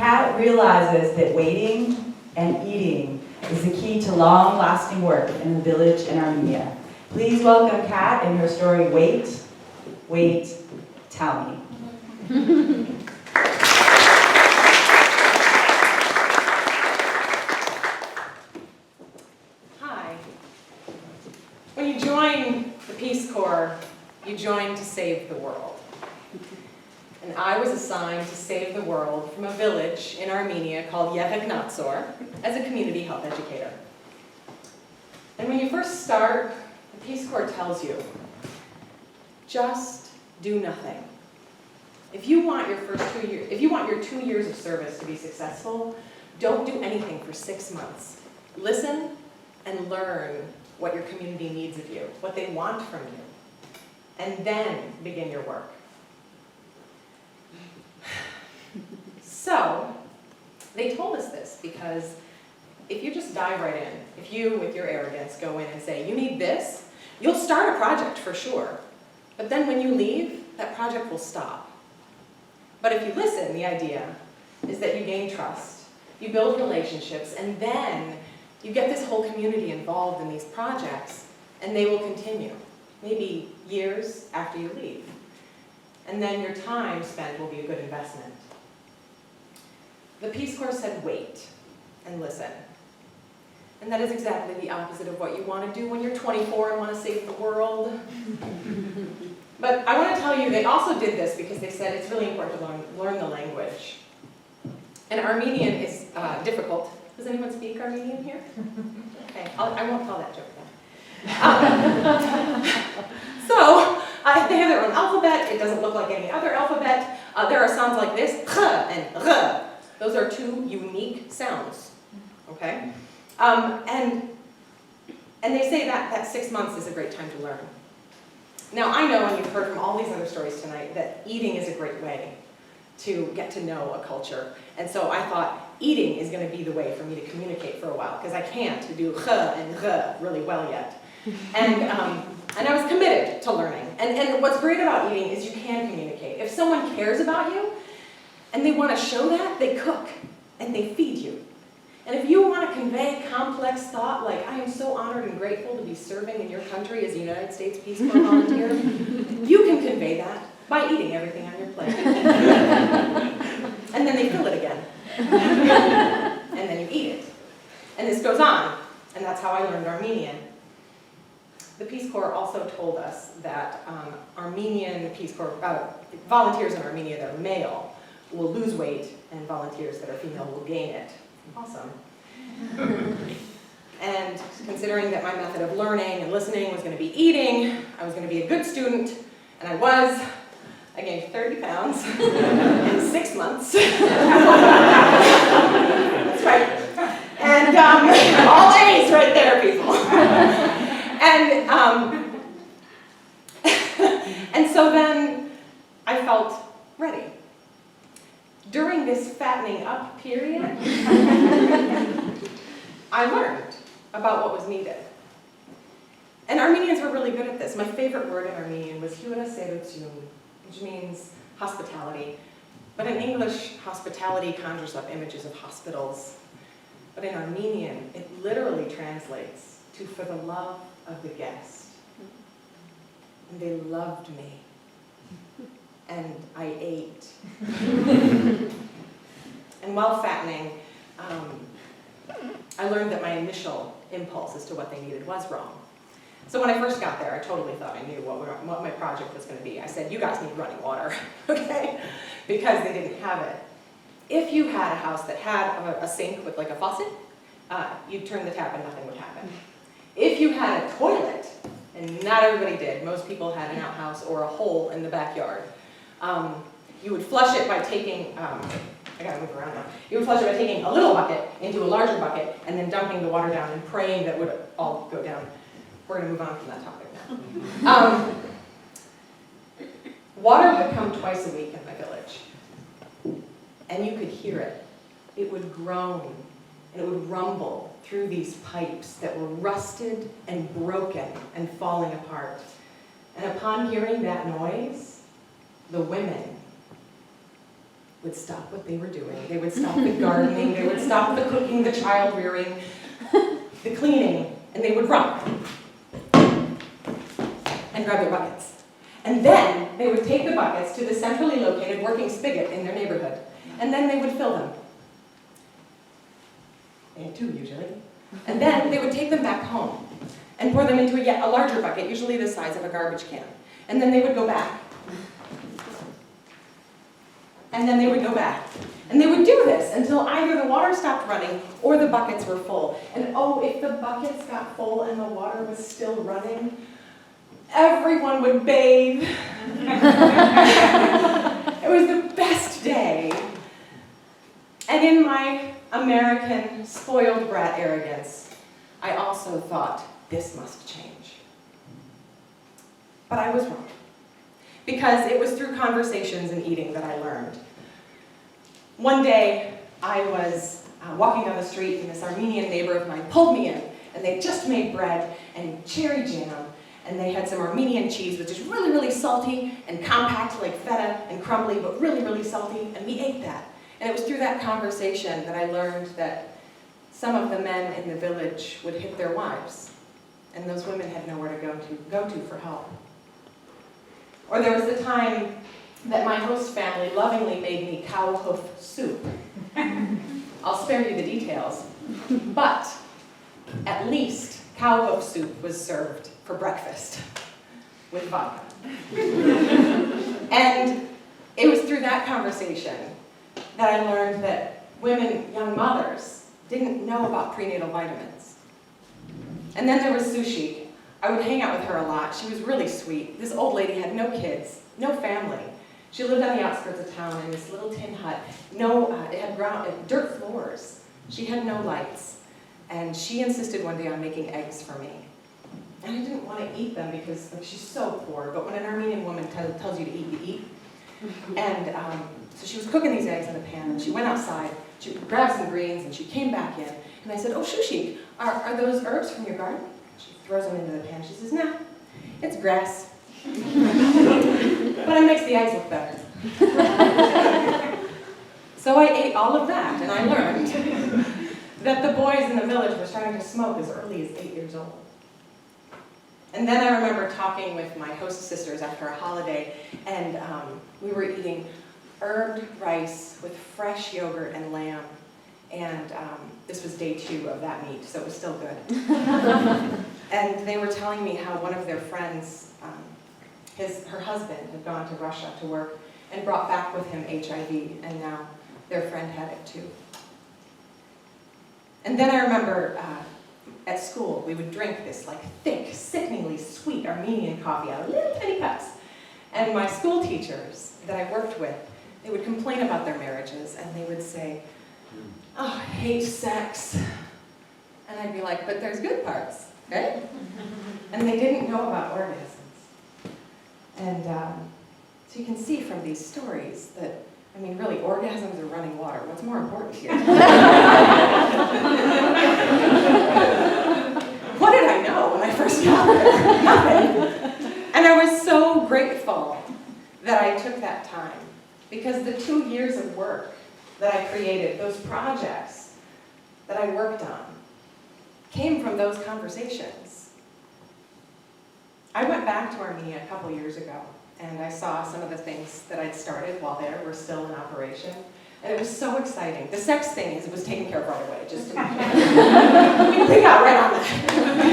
Kat realizes that waiting and eating is the key to long-lasting work in the village in Armenia. Please welcome Kat and her story, Wait, Wait, Tell Me. Hi. When you join the Peace Corps, you join to save the world. And I was assigned to save the world from a village in Armenia called Cvengros as a community health educator. And when you first start, the Peace Corps tells you, just do nothing. If you want your your 2 years of service to be successful, don't do anything for 6 months. Listen and learn what your community needs of you, what they want from you, and then begin your work. So, they told us this because if you just dive right in, if you, with your arrogance, go in and say, you need this, you'll start a project for sure. But then when you leave, that project will stop. But if you listen, the idea is that you gain trust, you build relationships, and then you get this whole community involved in these projects, and they will continue, maybe years after you leave. And then your time spent will be a good investment. The Peace Corps said wait and listen. And that is exactly the opposite of what you want to do when you're 24 and want to save the world. But I want to tell you, they also did this because they said it's really important to learn the language. And Armenian is difficult. Does anyone speak Armenian here? Okay, I won't tell that joke then. So, they have their own alphabet. It doesn't look like any other alphabet. There are sounds like this, kh and r. Those are two unique sounds, okay? And they say that 6 months is a great time to learn. Now, I know, and you've heard from all these other stories tonight, that eating is a great way to get to know a culture. And so I thought eating is going to be the way for me to communicate for a while, because I can't do kh and r really well yet. And I was committed to learning. And what's great about eating is you can communicate. If someone cares about you, and they want to show that, they cook, and they feed you. And if you want to convey complex thought, like, I am so honored and grateful to be serving in your country as a United States Peace Corps volunteer, you can convey that by eating everything on your plate. And then they fill it again. And then you eat it. And this goes on, and that's how I learned Armenian. The Peace Corps also told us that Armenian Peace Corps, volunteers in Armenia that are male will lose weight, and volunteers that are female will gain it. Awesome. And considering that my method of learning and listening was going to be eating, I was going to be a good student, and I was. I gained 30 pounds in 6 months. That's right. And all A's right there, people. And so then I felt ready. During this fattening up period, I learned about what was needed. And Armenians were really good at this. My favorite word in Armenian was hura serutyun, which means hospitality. But in English, hospitality conjures up images of hospitals. But in Armenian, it literally translates to for the love of the guest. And they loved me. And I ate. And while fattening, I learned that my initial impulse as to what they needed was wrong. So when I first got there, I totally thought I knew what my project was going to be. I said, you guys need running water, okay? Because they didn't have it. If you had a house that had a sink with like a faucet, you'd turn the tap and nothing would happen. If you had a toilet, and not everybody did, most people had an outhouse or a hole in the backyard, you would flush it by taking, I gotta move around now. You would flush it by taking a little bucket into a larger bucket and then dumping the water down and praying that it would all go down. We're gonna move on from that topic now. Water would come twice a week in my village. And you could hear it. It would groan and it would rumble through these pipes that were rusted and broken and falling apart. And upon hearing that noise, the women would stop what they were doing. They would stop the gardening, they would stop the cooking, the child rearing, the cleaning, and they would run and grab their buckets. And then they would take the buckets to the centrally located working spigot in their neighborhood, and then they would fill them. They had two usually. And then they would take them back home and pour them into a larger bucket, usually the size of a garbage can. And then they would go back. And then they would go back. And they would do this until either the water stopped running or the buckets were full. And oh, if the buckets got full and the water was still running, everyone would bathe. It was the best day. And in my American spoiled brat arrogance, I also thought, this must change. But I was wrong. Because it was through conversations and eating that I learned. One day, I was walking down the street and this Armenian neighbor of mine pulled me in, and they just made bread and cherry jam, and they had some Armenian cheese, which is really, really salty and compact like feta and crumbly, but really, really salty, and we ate that. And it was through that conversation that I learned that some of the men in the village would hit their wives, and those women had nowhere to go to for help. Or there was the time that my host family lovingly made me cow hoof soup. I'll spare you the details, but at least cow hoof soup was served for breakfast with vodka. And it was through that conversation that I learned that women, young mothers, didn't know about prenatal vitamins. And then there was Sushi. I would hang out with her a lot. She was really sweet. This old lady had no kids, no family. She lived on the outskirts of town in this little tin hut. It had dirt floors. She had no lights. And she insisted one day on making eggs for me. And I didn't want to eat them because she's so poor, but when an Armenian woman tells you to eat, you eat. And so she was cooking these eggs in a pan, and she went outside, she grabbed some greens, and she came back in. And I said, oh, Shushi, are those herbs from your garden? She throws them into the pan. She says, nah, it's grass. But it makes the eggs look better. So I ate all of that, and I learned that the boys in the village were starting to smoke as early as 8 years old. And then I remember talking with my host sisters after a holiday, and we were eating herbed rice with fresh yogurt and lamb. And this was day 2 of that meat, so it was still good. And they were telling me how one of their friends, her husband had gone to Russia to work and brought back with him HIV, and now their friend had it too. And then I remember at school, we would drink this like thick, sickeningly sweet Armenian coffee out of little tiny cups. And my school teachers that I worked with, they would complain about their marriages, and they would say, oh, I hate sex. And I'd be like, but there's good parts, right? And they didn't know about orgasms. And so you can see from these stories that, I mean, really, orgasms are running water. What's more important here? What did I know when I first got there? Nothing. And I was so grateful that I took that time, because the 2 years of work that I created, those projects that I worked on, came from those conversations. I went back to Armenia a couple years ago, and I saw some of the things that I'd started while there were still in operation, and it was so exciting. The sex thing was taken care of right away, just to we got right on that.